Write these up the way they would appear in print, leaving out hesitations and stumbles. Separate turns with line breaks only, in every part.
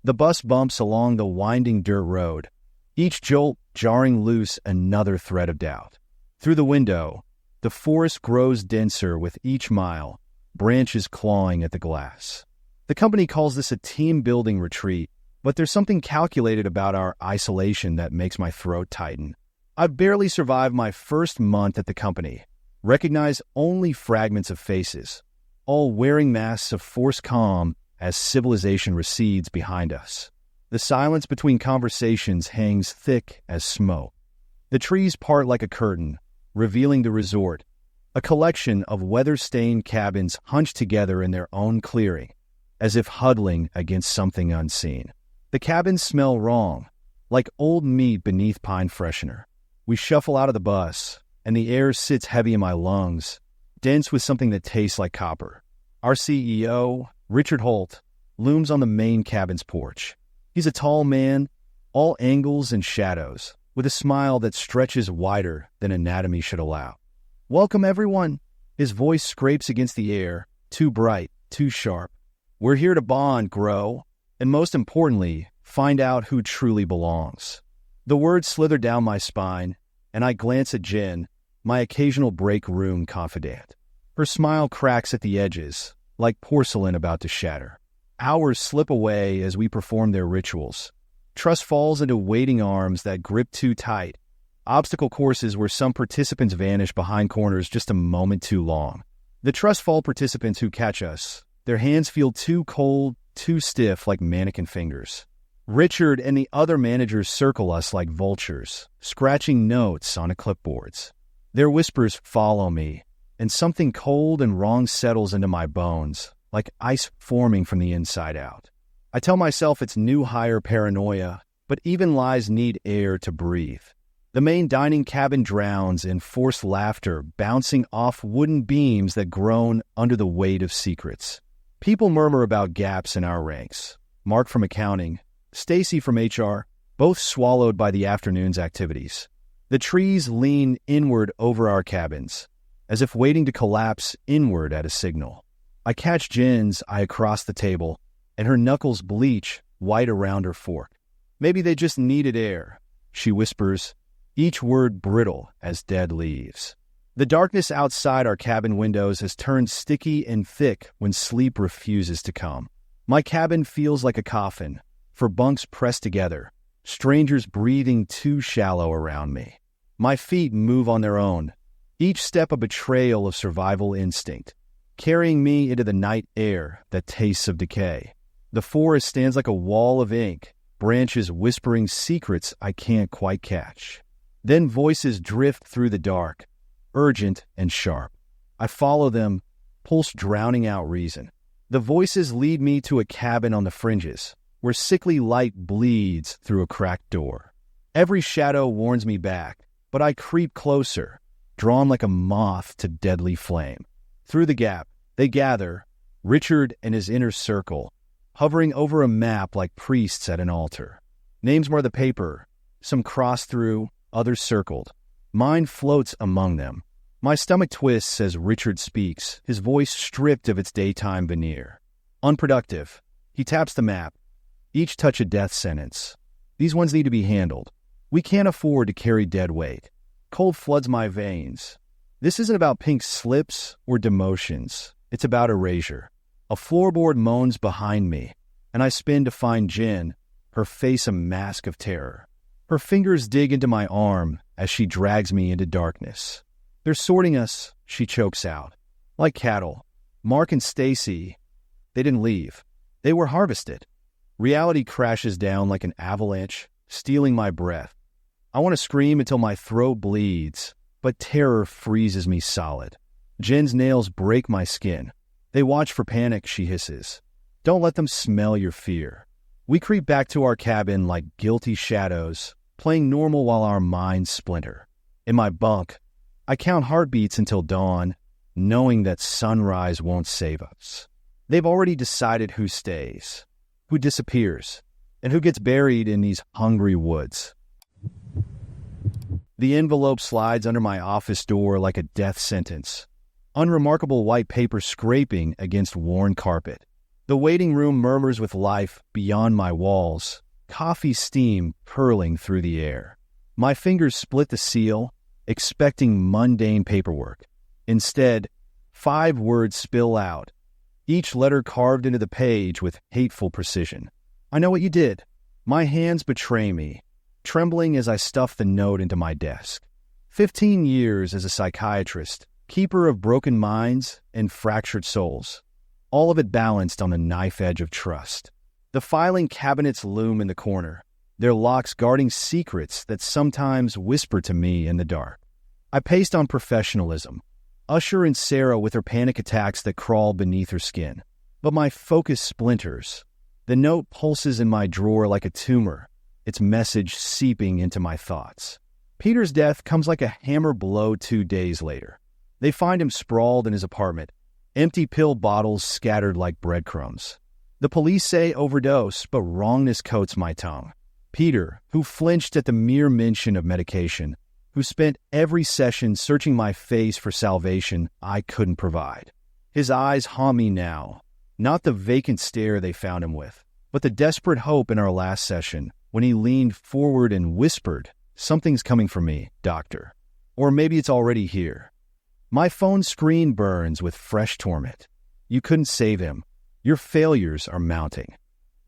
The bus bumps along the winding dirt road, each jolt jarring loose another thread of doubt. Through the window, the forest grows denser with each mile, branches clawing at the glass. The company calls this a team-building retreat, but there's something calculated about our isolation that makes my throat tighten. I've barely survived my first month at the company. Recognize only fragments of faces, all wearing masks of forced calm as civilization recedes behind us. The silence between conversations hangs thick as smoke. The trees part like a curtain, revealing the resort, a collection of weather-stained cabins hunched together in their own clearing, as if huddling against something unseen. The cabins smell wrong, like old meat beneath pine freshener. We shuffle out of the bus, and the air sits heavy in my lungs, dense with something that tastes like copper. Our CEO, Richard Holt, looms on the main cabin's porch. He's a tall man, all angles and shadows, with a smile that stretches wider than anatomy should allow. "Welcome, everyone." His voice scrapes against the air, too bright, too sharp. "We're here to bond, grow, and most importantly, find out who truly belongs." The words slither down my spine, and I glance at Jen, my occasional break room confidant. Her smile cracks at the edges, like porcelain about to shatter. Hours slip away as we perform their rituals. Trust falls into waiting arms that grip too tight. Obstacle courses where some participants vanish behind corners just a moment too long. The trust fall participants who catch us, their hands feel too cold, too stiff like mannequin fingers. Richard and the other managers circle us like vultures, scratching notes on clipboards. Their whispers follow me, and something cold and wrong settles into my bones, like ice forming from the inside out. I tell myself it's new hire paranoia, but even lies need air to breathe. The main dining cabin drowns in forced laughter bouncing off wooden beams that groan under the weight of secrets. People murmur about gaps in our ranks. Mark from accounting, Stacy from HR, both swallowed by the afternoon's activities. The trees lean inward over our cabins, as if waiting to collapse inward at a signal. I catch Jen's eye across the table, and her knuckles bleach white around her fork. "Maybe they just needed air," she whispers, each word brittle as dead leaves. The darkness outside our cabin windows has turned sticky and thick when sleep refuses to come. My cabin feels like a coffin, for bunks pressed together, strangers breathing too shallow around me. My feet move on their own, each step a betrayal of survival instinct, carrying me into the night air that tastes of decay. The forest stands like a wall of ink, branches whispering secrets I can't quite catch. Then voices drift through the dark, urgent and sharp. I follow them, pulse drowning out reason. The voices lead me to a cabin on the fringes, where sickly light bleeds through a cracked door. Every shadow warns me back, but I creep closer, drawn like a moth to deadly flame. Through the gap, they gather, Richard and his inner circle, hovering over a map like priests at an altar. Names mark the paper, some crossed through, others circled. Mine floats among them. My stomach twists as Richard speaks, his voice stripped of its daytime veneer. Unproductive. He taps the map. Each touch a death sentence. These ones need to be handled. We can't afford to carry dead weight. Cold floods my veins. This isn't about pink slips or demotions. It's about erasure. A floorboard moans behind me, and I spin to find Jen, her face a mask of terror. Her fingers dig into my arm as she drags me into darkness. "They're sorting us," she chokes out. "Like cattle. Mark and Stacy, they didn't leave. They were harvested." Reality crashes down like an avalanche, stealing my breath. I want to scream until my throat bleeds, but terror freezes me solid. Jen's nails break my skin. "They watch for panic," she hisses. "Don't let them smell your fear." We creep back to our cabin like guilty shadows, playing normal while our minds splinter. In my bunk, I count heartbeats until dawn, knowing that sunrise won't save us. They've already decided who stays, who disappears, and who gets buried in these hungry woods. The envelope slides under my office door like a death sentence, unremarkable white paper scraping against worn carpet. The waiting room murmurs with life beyond my walls, coffee steam curling through the air. My fingers split the seal, expecting mundane paperwork. Instead, 5 words spill out, each letter carved into the page with hateful precision. I know what you did. My hands betray me, trembling as I stuff the note into my desk. 15 years as a psychiatrist, keeper of broken minds and fractured souls. All of it balanced on the knife edge of trust. The filing cabinets loom in the corner, their locks guarding secrets that sometimes whisper to me in the dark. I paste on professionalism, Usher and Sarah with her panic attacks that crawl beneath her skin. But my focus splinters. The note pulses in my drawer like a tumor, its message seeping into my thoughts. Peter's death comes like a hammer blow 2 days later. They find him sprawled in his apartment, empty pill bottles scattered like breadcrumbs. The police say overdose, but wrongness coats my tongue. Peter, who flinched at the mere mention of medication, who spent every session searching my face for salvation I couldn't provide. His eyes haunt me now, not the vacant stare they found him with, but the desperate hope in our last session when he leaned forward and whispered, "Something's coming for me, doctor." Or maybe it's already here. My phone screen burns with fresh torment. You couldn't save him. Your failures are mounting.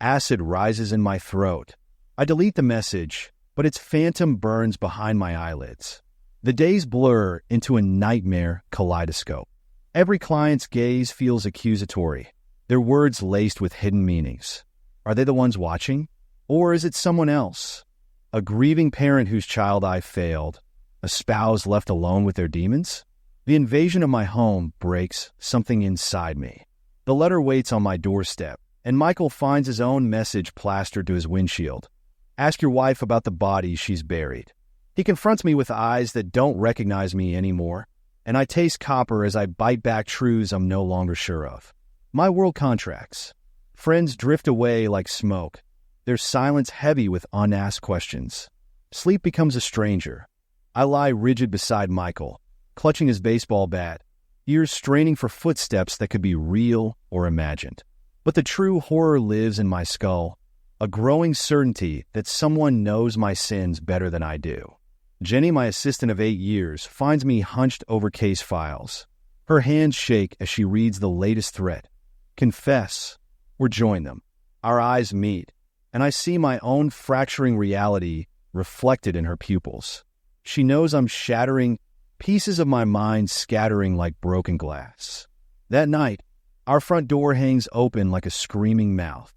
Acid rises in my throat. I delete the message, but its phantom burns behind my eyelids. The days blur into a nightmare kaleidoscope. Every client's gaze feels accusatory, their words laced with hidden meanings. Are they the ones watching? Or is it someone else? A grieving parent whose child I failed? A spouse left alone with their demons? The invasion of my home breaks something inside me. The letter waits on my doorstep, and Michael finds his own message plastered to his windshield. Ask your wife about the body she's buried. He confronts me with eyes that don't recognize me anymore, and I taste copper as I bite back truths I'm no longer sure of. My world contracts. Friends drift away like smoke, their silence heavy with unasked questions. Sleep becomes a stranger. I lie rigid beside Michael, clutching his baseball bat, ears straining for footsteps that could be real or imagined. But the true horror lives in my skull, a growing certainty that someone knows my sins better than I do. Jenny, my assistant of 8 years, finds me hunched over case files. Her hands shake as she reads the latest threat. Confess or join them. Our eyes meet, and I see my own fracturing reality reflected in her pupils. She knows I'm shattering, pieces of my mind scattering like broken glass. That night, our front door hangs open like a screaming mouth.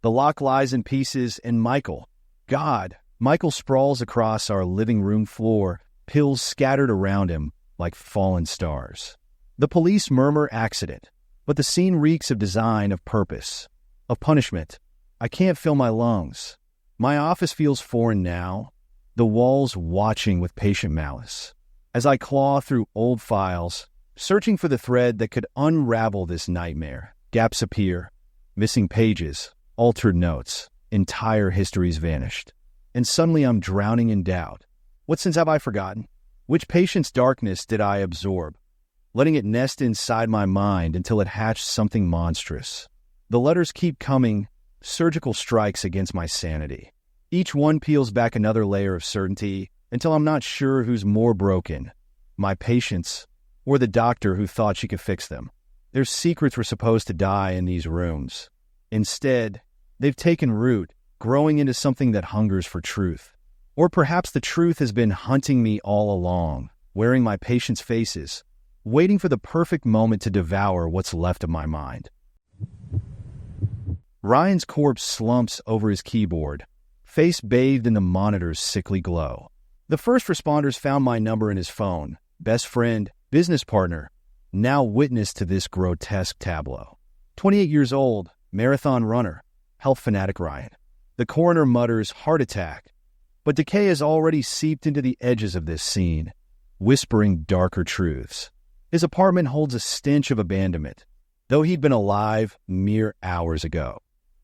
The lock lies in pieces, and Michael sprawls across our living room floor, pills scattered around him like fallen stars. The police murmur accident, but the scene reeks of design, of purpose, of punishment. I can't feel my lungs. My office feels foreign now, the walls watching with patient malice. As I claw through old files, searching for the thread that could unravel this nightmare, gaps appear, missing pages, altered notes, entire histories vanished. And suddenly I'm drowning in doubt. What sins have I forgotten? Which patient's darkness did I absorb, letting it nest inside my mind until it hatched something monstrous? The letters keep coming, surgical strikes against my sanity. Each one peels back another layer of certainty until I'm not sure who's more broken, my patients or the doctor who thought she could fix them. Their secrets were supposed to die in these rooms. Instead, they've taken root, growing into something that hungers for truth. Or perhaps the truth has been hunting me all along, wearing my patients' faces, waiting for the perfect moment to devour what's left of my mind. Ryan's corpse slumps over his keyboard, face bathed in the monitor's sickly glow. The first responders found my number in his phone, best friend, business partner, now witness to this grotesque tableau. 28 years old, marathon runner, health fanatic Ryan. The coroner mutters heart attack, but decay has already seeped into the edges of this scene, whispering darker truths. His apartment holds a stench of abandonment, though he'd been alive mere hours ago.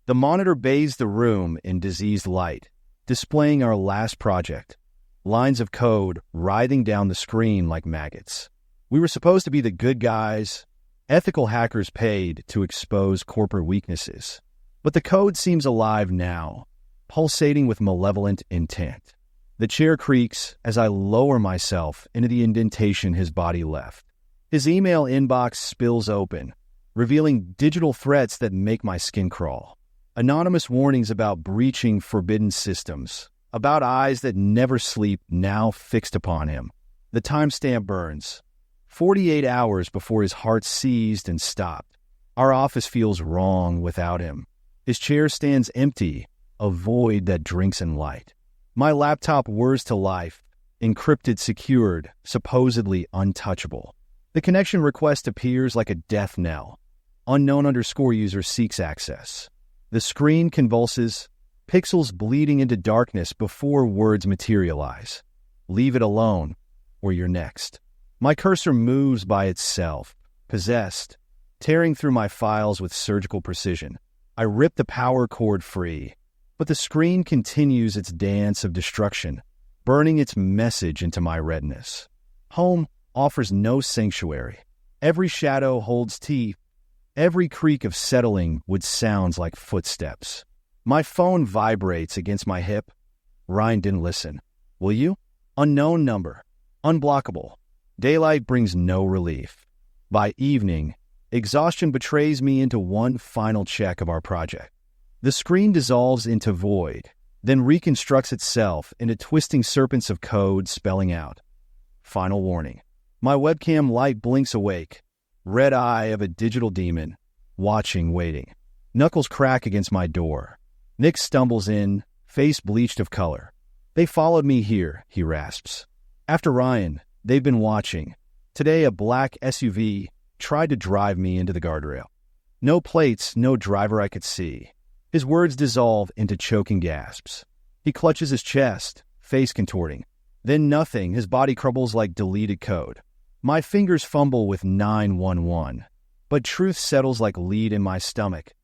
The monitor bathes the room in diseased light, displaying our last project, lines of code writhing down the screen like maggots. We were supposed to be the good guys, Ethical hackers paid to expose corporate weaknesses. But the code seems alive now, pulsating with malevolent intent. The chair creaks as I lower myself into the indentation his body left. His email inbox spills open, revealing digital threats that make my skin crawl. Anonymous warnings about breaching forbidden systems, about eyes that never sleep now fixed upon him. The timestamp burns. 48 hours before his heart seized and stopped. Our office feels wrong without him. His chair stands empty, a void that drinks in light. My laptop whirs to life, encrypted, secured, supposedly untouchable. The connection request appears like a death knell. Unknown_user seeks access. The screen convulses, pixels bleeding into darkness before words materialize. Leave it alone, or you're next. My cursor moves by itself, possessed, tearing through my files with surgical precision. I rip the power cord free, but the screen continues its dance of destruction, burning its message into my retinas. Home offers no sanctuary. Every shadow holds teeth. Every creak of settling would sound like footsteps. My phone vibrates against my hip. Ryan didn't listen. Will you? Unknown number. Unblockable. Daylight brings no relief. By evening, exhaustion betrays me into one final check of our project. The screen dissolves into void, then reconstructs itself into twisting serpents of code spelling out. Final warning. My webcam light blinks awake. Red eye of a digital demon, watching, waiting. Knuckles crack against my door. Nick stumbles in, face bleached of color. They followed me here, he rasps. After Ryan, they've been watching. Today, a black SUV tried to drive me into the guardrail. No plates, no driver I could see. His words dissolve into choking gasps. He clutches his chest, face contorting. Then nothing, his body crumbles like deleted code. My fingers fumble with 911, but truth settles like lead in my stomach.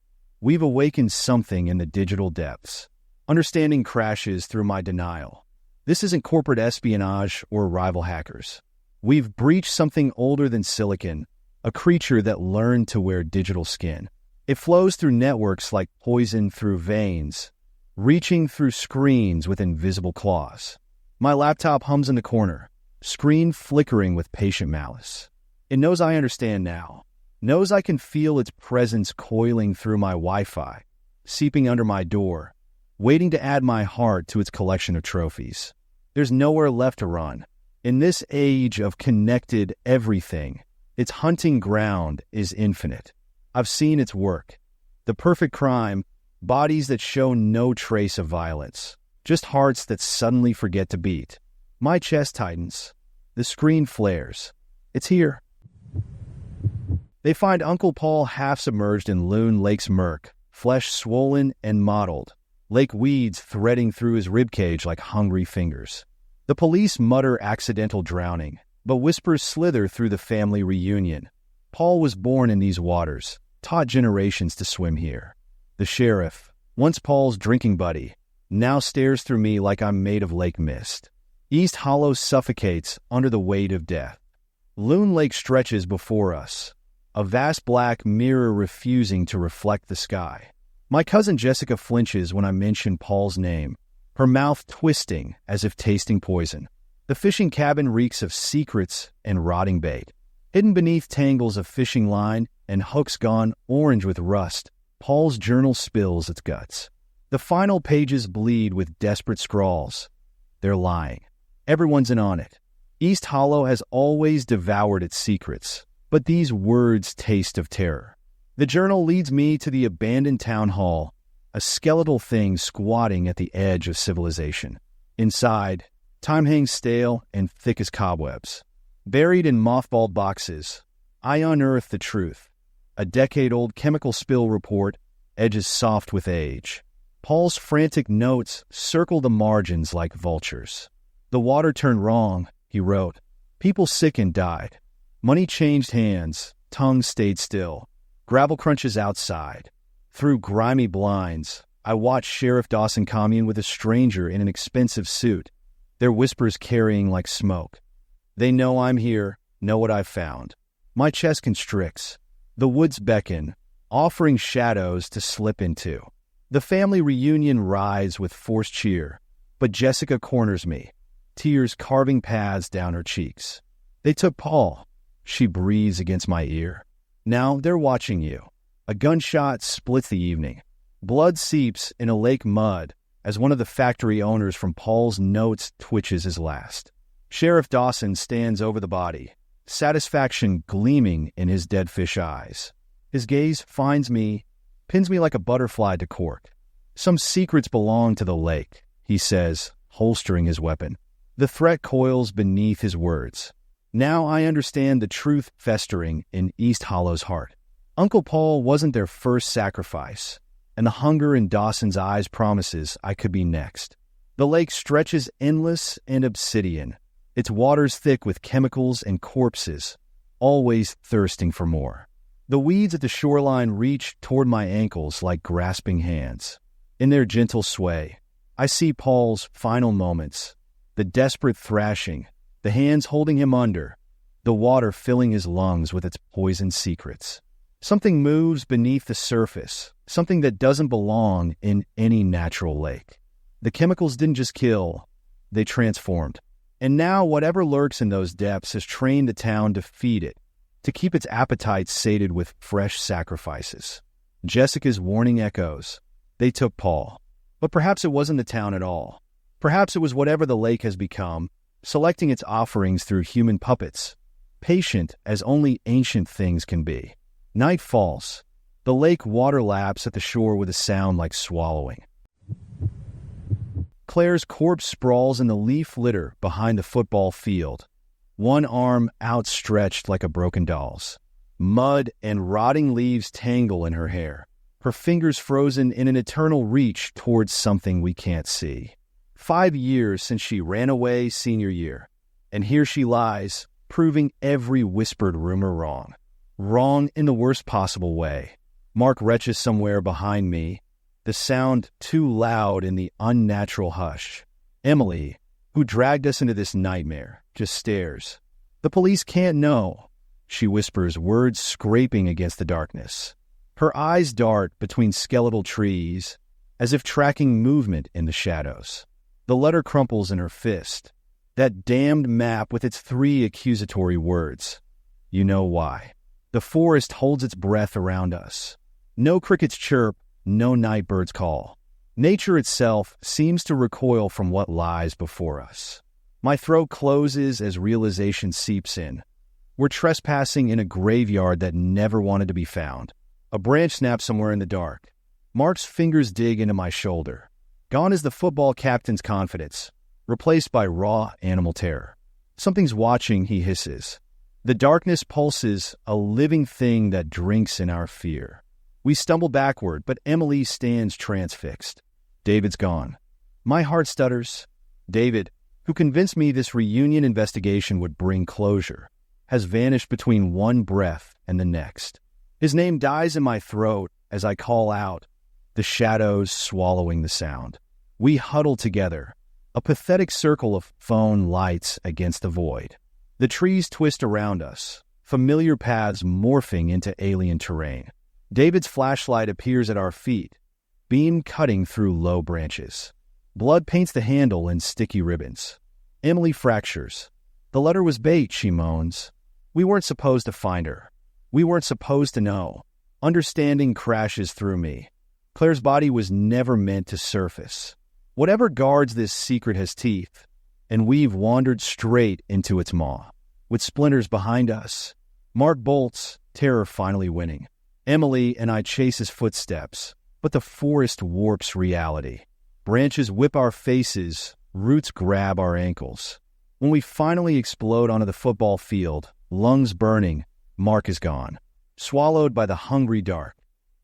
We've awakened something in the digital depths. Understanding crashes through my denial. This isn't corporate espionage or rival hackers. We've breached something older than silicon, a creature that learned to wear digital skin. It flows through networks like poison through veins, reaching through screens with invisible claws. My laptop hums in the corner, screen flickering with patient malice. It knows I understand now, knows I can feel its presence coiling through my Wi-Fi, seeping under my door, waiting to add my heart to its collection of trophies. There's nowhere left to run. In this age of connected everything, its hunting ground is infinite. I've seen its work. The perfect crime, bodies that show no trace of violence, just hearts that suddenly forget to beat. My chest tightens. The screen flares. It's here. They find Uncle Paul half submerged in Loon Lake's murk, flesh swollen and mottled, lake weeds threading through his ribcage like hungry fingers. The police mutter accidental drowning, but whispers slither through the family reunion. Paul was born in these waters, taught generations to swim here. The sheriff, once Paul's drinking buddy, now stares through me like I'm made of lake mist. East Hollow suffocates under the weight of death. Loon Lake stretches before us, a vast black mirror refusing to reflect the sky. My cousin Jessica flinches when I mention Paul's name, her mouth twisting as if tasting poison. The fishing cabin reeks of secrets and rotting bait. Hidden beneath tangles of fishing line and hooks gone orange with rust, Paul's journal spills its guts. The final pages bleed with desperate scrawls. They're lying. Everyone's in on it. East Hollow has always devoured its secrets, but these words taste of terror. The journal leads me to the abandoned town hall, a skeletal thing squatting at the edge of civilization. Inside, time hangs stale and thick as cobwebs. Buried in mothballed boxes, I unearth the truth. A decade-old chemical spill report, edges soft with age. Paul's frantic notes circle the margins like vultures. The water turned wrong, he wrote. People sick and died. Money changed hands, tongues stayed still. Gravel crunches outside. Through grimy blinds, I watched Sheriff Dawson commune with a stranger in an expensive suit, their whispers carrying like smoke. They know I'm here, know what I've found. My chest constricts. The woods beckon, offering shadows to slip into. The family reunion rides with forced cheer, but Jessica corners me, tears carving paths down her cheeks. They took Paul, she breathes against my ear. Now they're watching you. A gunshot splits the evening. Blood seeps in a lake mud as one of the factory owners from Paul's notes twitches his last. Sheriff Dawson stands over the body, satisfaction gleaming in his dead fish eyes. His gaze finds me, pins me like a butterfly to cork. Some secrets belong to the lake, he says, holstering his weapon. The threat coils beneath his words. Now I understand the truth festering in East Hollow's heart. Uncle Paul wasn't their first sacrifice, and the hunger in Dawson's eyes promises I could be next. The lake stretches endless and obsidian, its waters thick with chemicals and corpses, always thirsting for more. The weeds at the shoreline reach toward my ankles like grasping hands. In their gentle sway, I see Paul's final moments, the desperate thrashing, the hands holding him under, the water filling his lungs with its poisoned secrets. Something moves beneath the surface, something that doesn't belong in any natural lake. The chemicals didn't just kill, they transformed. And now whatever lurks in those depths has trained the town to feed it, to keep its appetite sated with fresh sacrifices. Jessica's warning echoes. They took Paul. But perhaps it wasn't the town at all. Perhaps it was whatever the lake has become, selecting its offerings through human puppets, patient as only ancient things can be. Night falls. The lake water laps at the shore with a sound like swallowing. Claire's corpse sprawls in the leaf litter behind the football field, one arm outstretched like a broken doll's. Mud and rotting leaves tangle in her hair, her fingers frozen in an eternal reach towards something we can't see. 5 years since she ran away senior year, and here she lies, proving every whispered rumor wrong. Wrong in the worst possible way. Mark retches somewhere behind me, the sound too loud in the unnatural hush. Emily, who dragged us into this nightmare, just stares. The police can't know, she whispers, words scraping against the darkness. Her eyes dart between skeletal trees, as if tracking movement in the shadows. The letter crumples in her fist. That damned map with its 3 accusatory words. You know why. The forest holds its breath around us. No crickets chirp, no night birds call. Nature itself seems to recoil from what lies before us. My throat closes as realization seeps in. We're trespassing in a graveyard that never wanted to be found. A branch snaps somewhere in the dark. Mark's fingers dig into my shoulder. Gone is the football captain's confidence, replaced by raw animal terror. Something's watching, he hisses. The darkness pulses, a living thing that drinks in our fear. We stumble backward, but Emily stands transfixed. David's gone. My heart stutters. David, who convinced me this reunion investigation would bring closure, has vanished between one breath and the next. His name dies in my throat as I call out, the shadows swallowing the sound. We huddle together, a pathetic circle of phone lights against the void. The trees twist around us, familiar paths morphing into alien terrain. David's flashlight appears at our feet, beam cutting through low branches. Blood paints the handle in sticky ribbons. Emily fractures. The letter was bait, she moans. We weren't supposed to find her. We weren't supposed to know. Understanding crashes through me. Claire's body was never meant to surface. Whatever guards this secret has teeth, and we've wandered straight into its maw. With splinters behind us, Mark bolts, terror finally winning. Emily and I chase his footsteps, but the forest warps reality. Branches whip our faces, roots grab our ankles. When we finally explode onto the football field, lungs burning, Mark is gone. Swallowed by the hungry dark.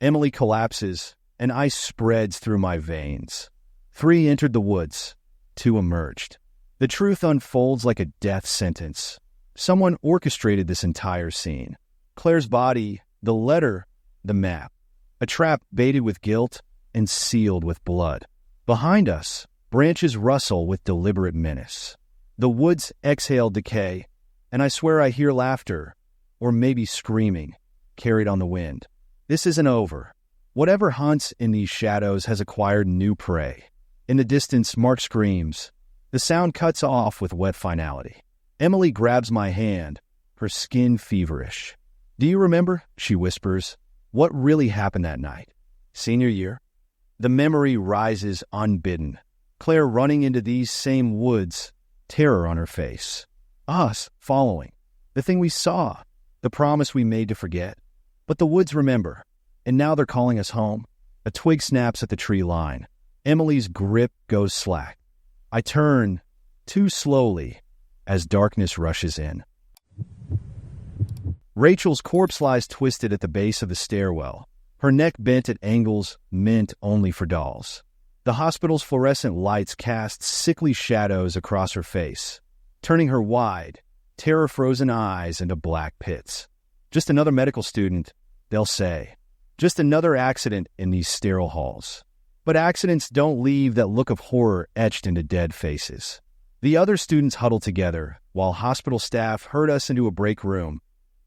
Emily collapses, and ice spreads through my veins. 3 entered the woods. 2 emerged. The truth unfolds like a death sentence. Someone orchestrated this entire scene. Claire's body, the letter, the map. A trap baited with guilt and sealed with blood. Behind us, branches rustle with deliberate menace. The woods exhale decay, and I swear I hear laughter, or maybe screaming. carried on the wind. This isn't over. Whatever hunts in these shadows has acquired new prey. In the distance, Mark screams. The sound cuts off with wet finality. Emily grabs my hand, her skin feverish. "Do you remember?" she whispers. "What really happened that night? Senior year?" The memory rises unbidden. Claire running into these same woods, terror on her face. Us following. The thing we saw. The promise we made to forget. But the woods remember. And now they're calling us home. A twig snaps at the tree line. Emily's grip goes slack. I turn, too slowly, as darkness rushes in. Rachel's corpse lies twisted at the base of the stairwell, her neck bent at angles meant only for dolls. The hospital's fluorescent lights cast sickly shadows across her face, turning her wide, terror-frozen eyes into black pits. Just another medical student, they'll say. Just another accident in these sterile halls. But accidents don't leave that look of horror etched into dead faces. The other students huddle together, while hospital staff herd us into a break room,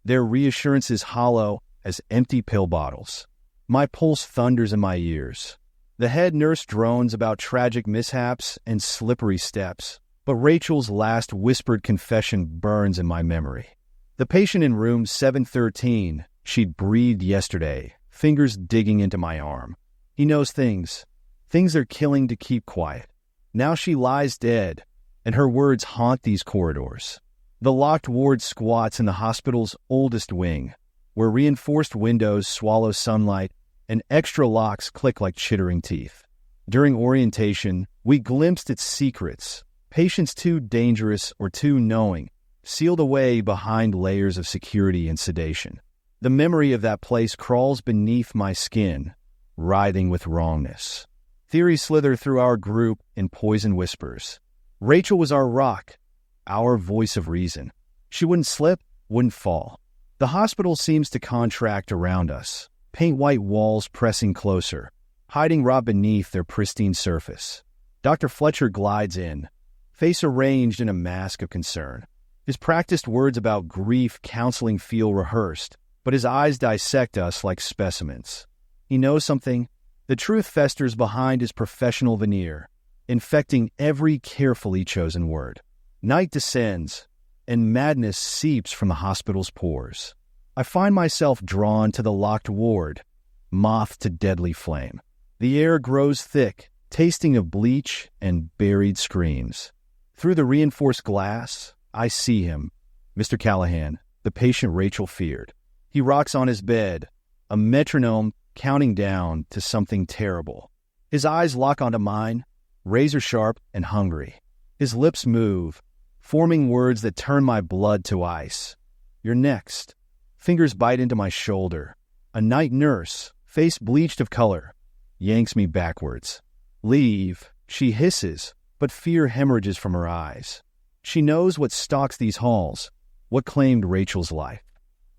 their reassurances hollow as empty pill bottles. My pulse thunders in my ears. The head nurse drones about tragic mishaps and slippery steps, but Rachel's last whispered confession burns in my memory. The patient in room 713, she'd breathed yesterday, fingers digging into my arm. He knows things they're killing to keep quiet. Now she lies dead, and her words haunt these corridors. The locked ward squats in the hospital's oldest wing, where reinforced windows swallow sunlight and extra locks click like chittering teeth. During orientation, we glimpsed its secrets, patients too dangerous or too knowing, sealed away behind layers of security and sedation. The memory of that place crawls beneath my skin, writhing with wrongness. Theories slither through our group in poison whispers. Rachel was our rock, our voice of reason. She wouldn't slip, wouldn't fall. The hospital seems to contract around us, paint-white walls pressing closer, hiding rot beneath their pristine surface. Dr. Fletcher glides in, face arranged in a mask of concern. His practiced words about grief counseling feel rehearsed, but his eyes dissect us like specimens. He knows something. The truth festers behind his professional veneer, infecting every carefully chosen word. Night descends, and madness seeps from the hospital's pores. I find myself drawn to the locked ward, moth to deadly flame. The air grows thick, tasting of bleach and buried screams. Through the reinforced glass, I see him, Mr. Callahan, the patient Rachel feared. He rocks on his bed, a metronome counting down to something terrible. His eyes lock onto mine, razor-sharp and hungry. His lips move, forming words that turn my blood to ice. "You're next." Fingers bite into my shoulder. A night nurse, face bleached of color, yanks me backwards. "Leave," she hisses, but fear hemorrhages from her eyes. She knows what stalks these halls, what claimed Rachel's life.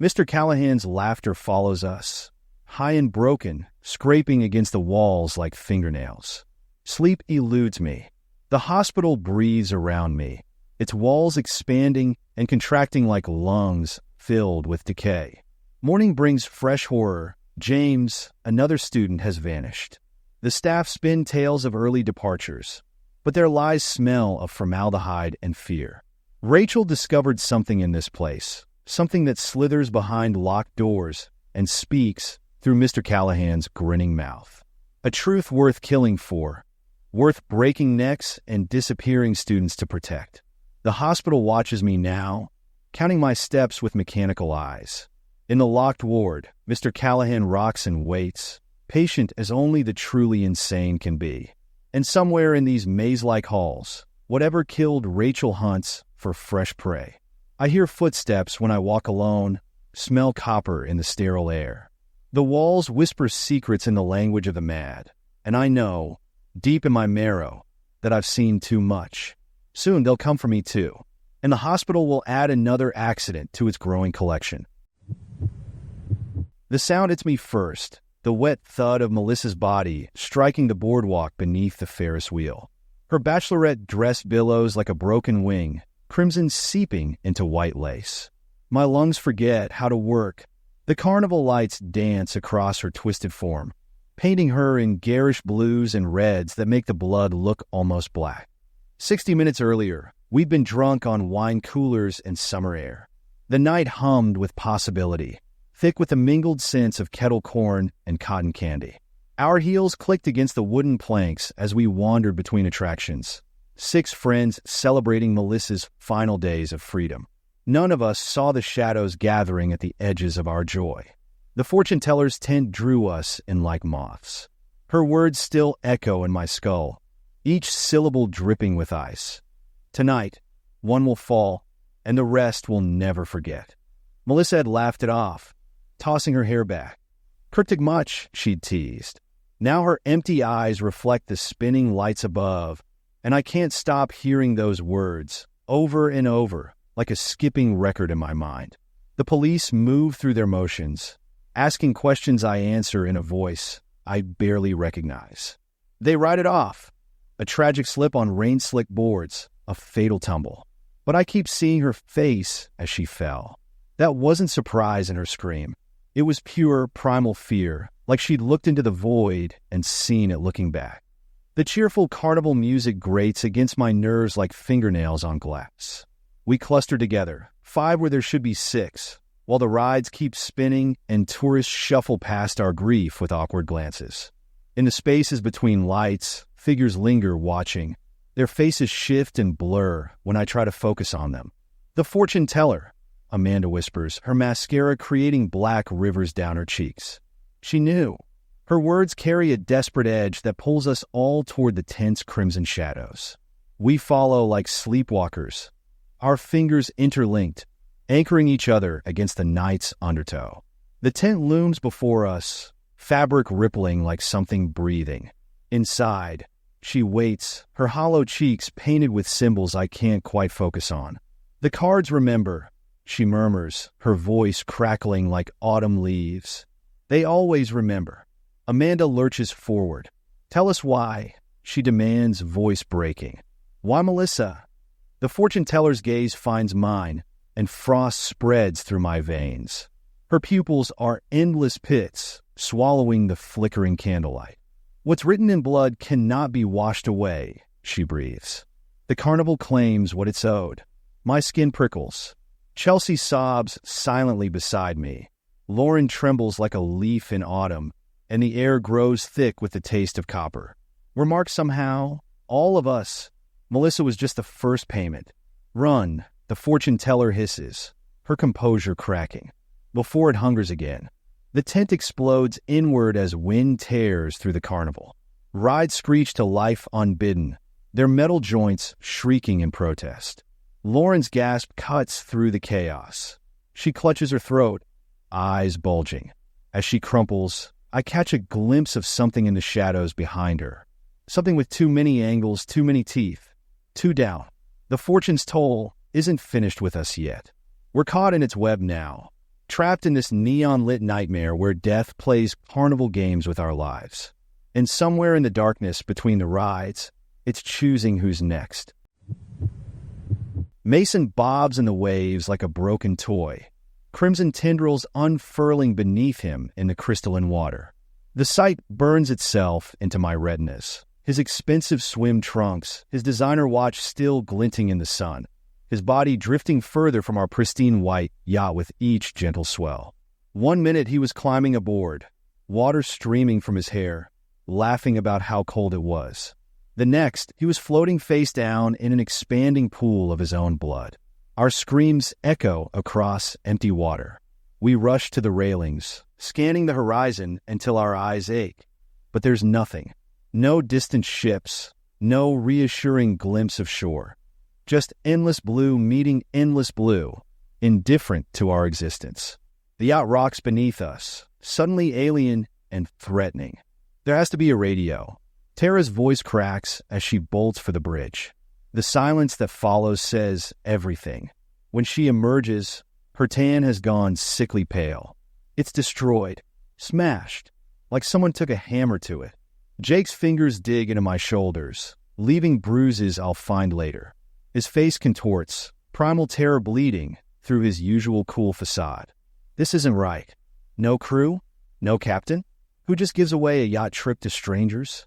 Mr. Callahan's laughter follows us, high and broken, scraping against the walls like fingernails. Sleep eludes me. The hospital breathes around me, its walls expanding and contracting like lungs filled with decay. Morning brings fresh horror. James, another student, has vanished. The staff spin tales of early departures, but their lies smell of formaldehyde and fear. Rachel discovered something in this place, something that slithers behind locked doors and speaks through Mr. Callahan's grinning mouth. A truth worth killing for, worth breaking necks and disappearing students to protect. The hospital watches me now, counting my steps with mechanical eyes. In the locked ward, Mr. Callahan rocks and waits, patient as only the truly insane can be. And somewhere in these maze-like halls, whatever killed Rachel hunts for fresh prey. I hear footsteps when I walk alone, smell copper in the sterile air. The walls whisper secrets in the language of the mad, and I know, deep in my marrow, that I've seen too much. Soon they'll come for me too, and the hospital will add another accident to its growing collection. The sound hits me first, the wet thud of Melissa's body striking the boardwalk beneath the Ferris wheel. Her bachelorette dress billows like a broken wing, crimson seeping into white lace. My lungs forget how to work The carnival lights dance across her twisted form, painting her in garish blues and reds that make the blood look almost black. 60 minutes earlier, we'd been drunk on wine coolers and summer air. The night hummed with possibility, thick with a mingled sense of kettle corn and cotton candy. Our heels clicked against the wooden planks as we wandered between attractions, 6 friends celebrating Melissa's final days of freedom. None of us saw the shadows gathering at the edges of our joy. The fortune-teller's tent drew us in like moths. Her words still echo in my skull, each syllable dripping with ice. Tonight, one will fall, and the rest will never forget. Melissa had laughed it off, tossing her hair back. "Cryptic much," she'd teased. Now her empty eyes reflect the spinning lights above, and I can't stop hearing those words, over and over, like a skipping record in my mind. The police move through their motions, asking questions I answer in a voice I barely recognize. They write it off. A tragic slip on rain-slick boards, a fatal tumble. But I keep seeing her face as she fell. That wasn't surprise in her scream. It was pure, primal fear, like she'd looked into the void and seen it looking back. The cheerful carnival music grates against my nerves like fingernails on glass. We cluster together, 5 where there should be 6, while the rides keep spinning and tourists shuffle past our grief with awkward glances. In the spaces between lights, figures linger watching. Their faces shift and blur when I try to focus on them. "The fortune teller," Amanda whispers, her mascara creating black rivers down her cheeks. She knew. Her words carry a desperate edge that pulls us all toward the tense crimson shadows. We follow like sleepwalkers, our fingers interlinked, anchoring each other against the night's undertow. The tent looms before us, fabric rippling like something breathing. Inside, she waits, her hollow cheeks painted with symbols I can't quite focus on. "The cards remember," she murmurs, her voice crackling like autumn leaves. "They always remember." Amanda lurches forward. "Tell us why," she demands, voice breaking. "Why Melissa?" The fortune teller's gaze finds mine, and frost spreads through my veins. Her pupils are endless pits, swallowing the flickering candlelight. "What's written in blood cannot be washed away," she breathes. The carnival claims what it's owed. My skin prickles. Chelsea sobs silently beside me. Lauren trembles like a leaf in autumn, and the air grows thick with the taste of copper. We're marked somehow, all of us. Melissa was just the first payment. "Run," the fortune teller hisses, her composure cracking, before it hungers again. The tent explodes inward as wind tears through the carnival. Rides screech to life unbidden, their metal joints shrieking in protest. Lauren's gasp cuts through the chaos. She clutches her throat, eyes bulging. As she crumples, I catch a glimpse of something in the shadows behind her. Something with too many angles, too many teeth. Two down. The fortune's toll isn't finished with us yet. We're caught in its web now, trapped in this neon-lit nightmare where death plays carnival games with our lives. And somewhere in the darkness between the rides, it's choosing who's next. Mason bobs in the waves like a broken toy, crimson tendrils unfurling beneath him in the crystalline water. The sight burns itself into my retinas. His expensive swim trunks, his designer watch still glinting in the sun, his body drifting further from our pristine white yacht with each gentle swell. 1 minute he was climbing aboard, water streaming from his hair, laughing about how cold it was. The next, he was floating face down in an expanding pool of his own blood. Our screams echo across empty water. We rush to the railings, scanning the horizon until our eyes ache. But there's nothing. No distant ships, no reassuring glimpse of shore. Just endless blue meeting endless blue, indifferent to our existence. The yacht rocks beneath us, suddenly alien and threatening. There has to be a radio. Tara's voice cracks as she bolts for the bridge. The silence that follows says everything. When she emerges, her tan has gone sickly pale. It's destroyed, smashed, like someone took a hammer to it. Jake's fingers dig into my shoulders, leaving bruises I'll find later. His face contorts, primal terror bleeding through his usual cool facade. This isn't right. No crew? No captain? Who just gives away a yacht trip to strangers?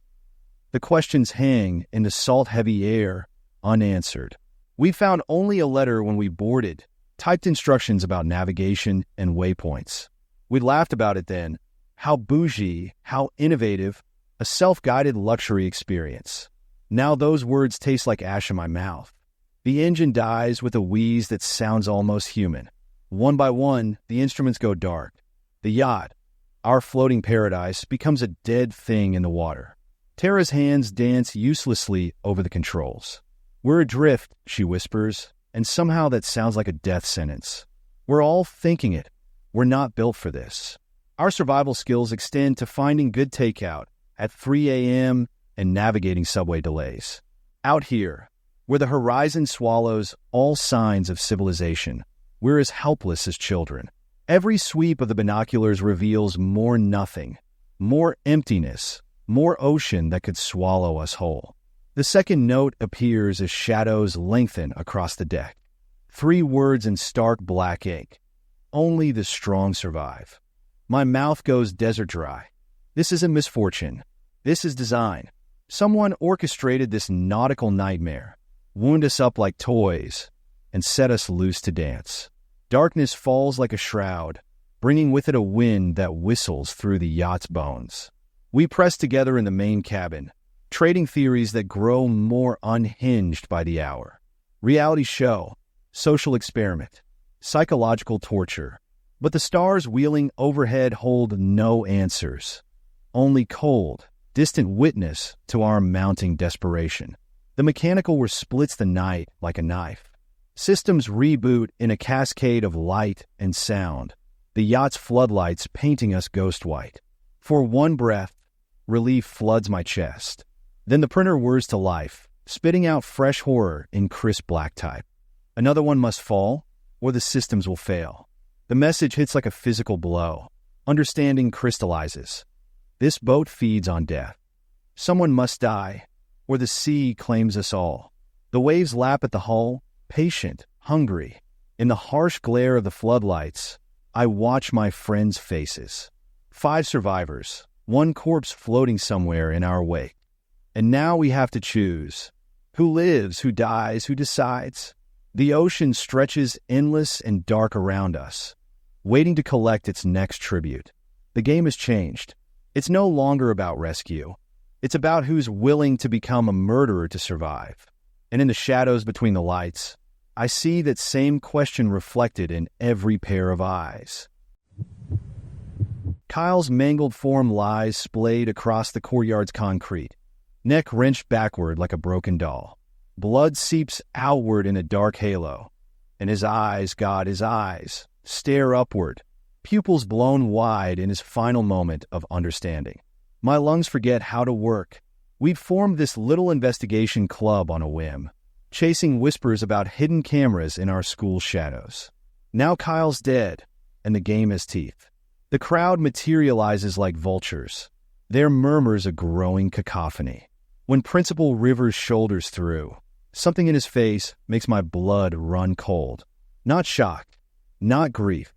The questions hang in the salt-heavy air, unanswered. We found only a letter when we boarded, typed instructions about navigation and waypoints. We laughed about it then. How bougie, how innovative, a self-guided luxury experience. Now those words taste like ash in my mouth. The engine dies with a wheeze that sounds almost human. One by one, the instruments go dark. The yacht, our floating paradise, becomes a dead thing in the water. Tara's hands dance uselessly over the controls. We're adrift, she whispers, and somehow that sounds like a death sentence. We're all thinking it. We're not built for this. Our survival skills extend to finding good takeout at 3 a.m. and navigating subway delays. Out here, where the horizon swallows all signs of civilization, we're as helpless as children. Every sweep of the binoculars reveals more nothing, more emptiness, more ocean that could swallow us whole. The second note appears as shadows lengthen across the deck. 3 words in stark black ink. Only the strong survive. My mouth goes desert dry. This isn't misfortune. This is design. Someone orchestrated this nautical nightmare, wound us up like toys, and set us loose to dance. Darkness falls like a shroud, bringing with it a wind that whistles through the yacht's bones. We press together in the main cabin, trading theories that grow more unhinged by the hour. Reality show, social experiment, psychological torture. But the stars wheeling overhead hold no answers. Only cold, distant witness to our mounting desperation. The mechanical where splits the night like a knife. Systems reboot in a cascade of light and sound. The yacht's floodlights painting us ghost white. For one breath, relief floods my chest. Then the printer whirs to life, spitting out fresh horror in crisp black type. Another one must fall, or the systems will fail. The message hits like a physical blow. Understanding crystallizes. This boat feeds on death. Someone must die, or the sea claims us all. The waves lap at the hull, patient, hungry. In the harsh glare of the floodlights, I watch my friends' faces. 5 survivors, 1 corpse floating somewhere in our wake. And now we have to choose. Who lives, who dies, who decides? The ocean stretches endless and dark around us, waiting to collect its next tribute. The game has changed. It's no longer about rescue. It's about who's willing to become a murderer to survive. And in the shadows between the lights, I see that same question reflected in every pair of eyes. Kyle's mangled form lies splayed across the courtyard's concrete, neck wrenched backward like a broken doll. Blood seeps outward in a dark halo, and his eyes, God, his eyes, stare upward, pupils blown wide in his final moment of understanding. My lungs forget how to work. We'd formed this little investigation club on a whim, chasing whispers about hidden cameras in our school shadows. Now Kyle's dead, and the game has teeth. The crowd materializes like vultures. Their murmurs a growing cacophony. When Principal Rivers shoulders through, something in his face makes my blood run cold. Not shock, not grief.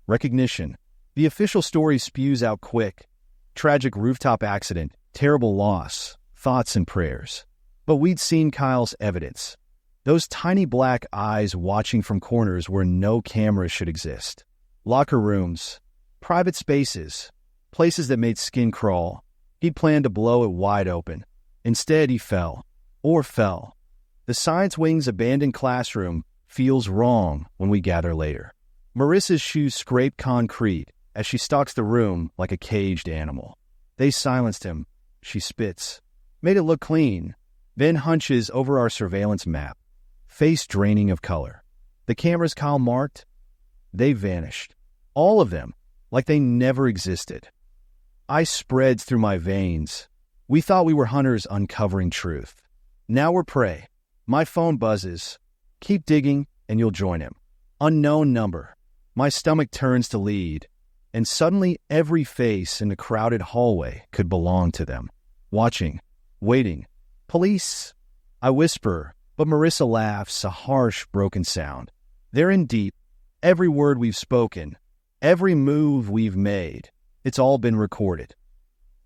Recognition. The official story spews out quick. Tragic rooftop accident, terrible loss, thoughts and prayers. But we'd seen Kyle's evidence. Those tiny black eyes watching from corners where no cameras should exist. Locker rooms, private spaces, places that made skin crawl. He'd planned to blow it wide open. Instead, he fell. Or fell. The science wing's abandoned classroom feels wrong when we gather later. Marissa's shoes scrape concrete as she stalks the room like a caged animal. They silenced him. She spits. Made it look clean. Then hunches over our surveillance map. Face draining of color. The cameras Kyle marked? They vanished. All of them. Like they never existed. Ice spreads through my veins. We thought we were hunters uncovering truth. Now we're prey. My phone buzzes. Keep digging and you'll join him. Unknown number. My stomach turns to lead. And suddenly every face in the crowded hallway could belong to them. Watching. Waiting. Police. I whisper, but Marissa laughs, a harsh, broken sound. They're in deep. Every word we've spoken. Every move we've made, it's all been recorded.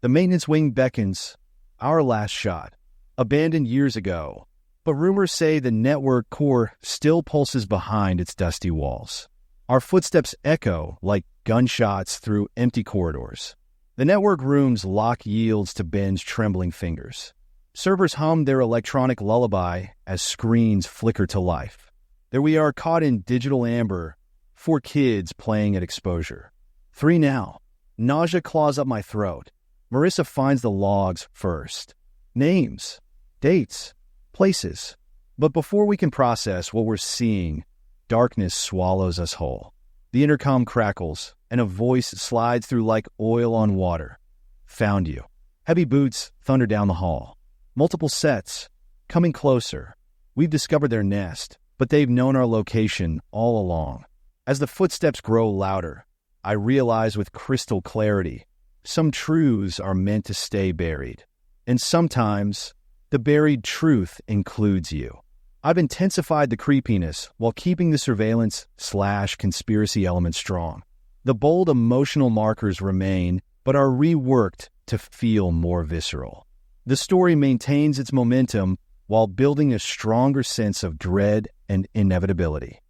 The maintenance wing beckons, our last shot, abandoned years ago, but rumors say the network core still pulses behind its dusty walls. Our footsteps echo like gunshots through empty corridors. The network room's lock yields to Ben's trembling fingers. Servers hum their electronic lullaby as screens flicker to life. There we are, caught in digital amber, 4 kids playing at exposure. 3 now. Nausea claws up my throat. Marissa finds the logs first. Names, dates, places. But before we can process what we're seeing, darkness swallows us whole. The intercom crackles, and a voice slides through like oil on water. Found you. Heavy boots thunder down the hall. Multiple sets, coming closer. We've discovered their nest, but they've known our location all along. As the footsteps grow louder, I realize with crystal clarity, some truths are meant to stay buried. And sometimes, the buried truth includes you. I've intensified the creepiness while keeping the surveillance/conspiracy element strong. The bold emotional markers remain, but are reworked to feel more visceral. The story maintains its momentum while building a stronger sense of dread and inevitability.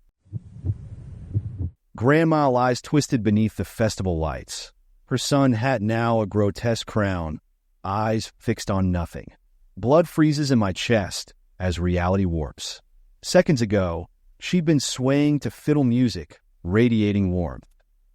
Grandma lies twisted beneath the festival lights, her sun hat now a grotesque crown, eyes fixed on nothing. Blood freezes in my chest as reality warps. Seconds ago, she'd been swaying to fiddle music, radiating warmth.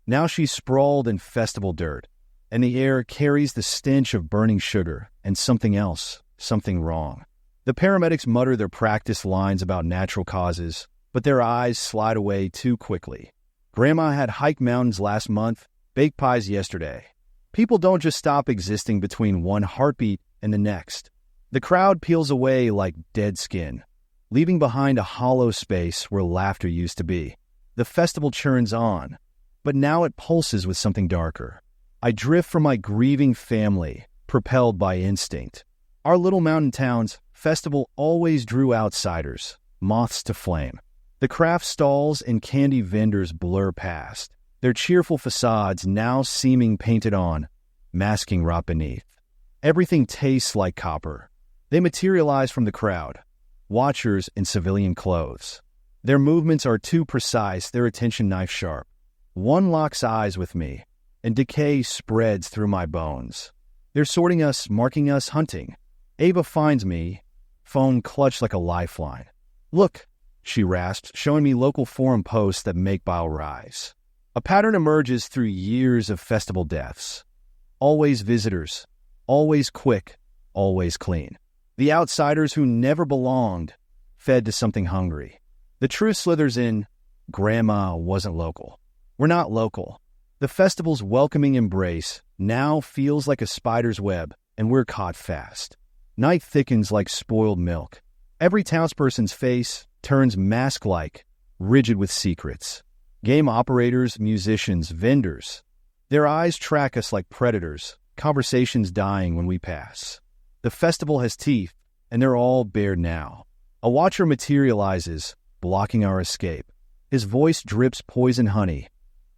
Now she's sprawled in festival dirt, and the air carries the stench of burning sugar and something else, something wrong. The paramedics mutter their practice lines about natural causes, but their eyes slide away too quickly. Grandma had hiked mountains last month, baked pies yesterday. People don't just stop existing between one heartbeat and the next. The crowd peels away like dead skin, leaving behind a hollow space where laughter used to be. The festival churns on, but now it pulses with something darker. I drift from my grieving family, propelled by instinct. Our little mountain town's festival always drew outsiders, moths to flame. The craft stalls and candy vendors blur past, their cheerful facades now seeming painted on, masking rot beneath. Everything tastes like copper. They materialize from the crowd, watchers in civilian clothes. Their movements are too precise, their attention knife sharp. One locks eyes with me, and decay spreads through my bones. They're sorting us, marking us, hunting. Ava finds me, phone clutched like a lifeline. Look, she rasps, showing me local forum posts that make bile rise. A pattern emerges through years of festival deaths. Always visitors, always quick, always clean. The outsiders who never belonged, fed to something hungry. The truth slithers in, Grandma wasn't local. We're not local. The festival's welcoming embrace now feels like a spider's web, and we're caught fast. Night thickens like spoiled milk. Every townsperson's face turns mask-like, rigid with secrets. Game operators, musicians, vendors. Their eyes track us like predators, conversations dying when we pass. The festival has teeth, and they're all bared now. A watcher materializes, blocking our escape. His voice drips poison honey.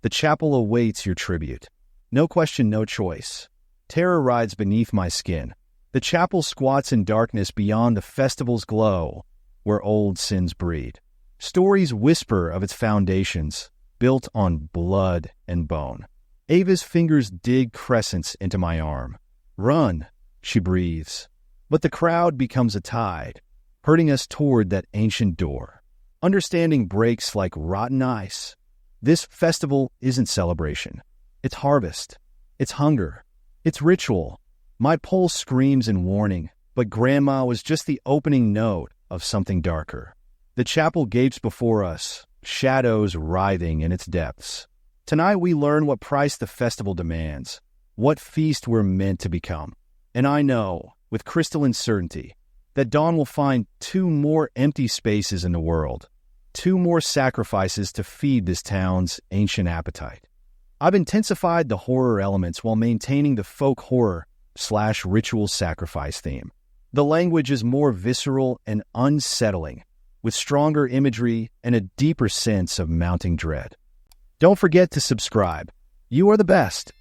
The chapel awaits your tribute. No question, no choice. Terror rides beneath my skin. The chapel squats in darkness beyond the festival's glow, where old sins breed. Stories whisper of its foundations, built on blood and bone. Ava's fingers dig crescents into my arm. Run, she breathes. But the crowd becomes a tide, herding us toward that ancient door. Understanding breaks like rotten ice. This festival isn't celebration. It's harvest. It's hunger. It's ritual. My pulse screams in warning, but Grandma was just the opening note of something darker. The chapel gapes before us, shadows writhing in its depths. Tonight we learn what price the festival demands, what feast we're meant to become. And I know, with crystalline certainty, that dawn will find 2 more empty spaces in the world, 2 more sacrifices to feed this town's ancient appetite. I've intensified the horror elements while maintaining the folk horror/ritual sacrifice theme. The language is more visceral and unsettling, with stronger imagery and a deeper sense of mounting dread. Don't forget to subscribe. You are the best.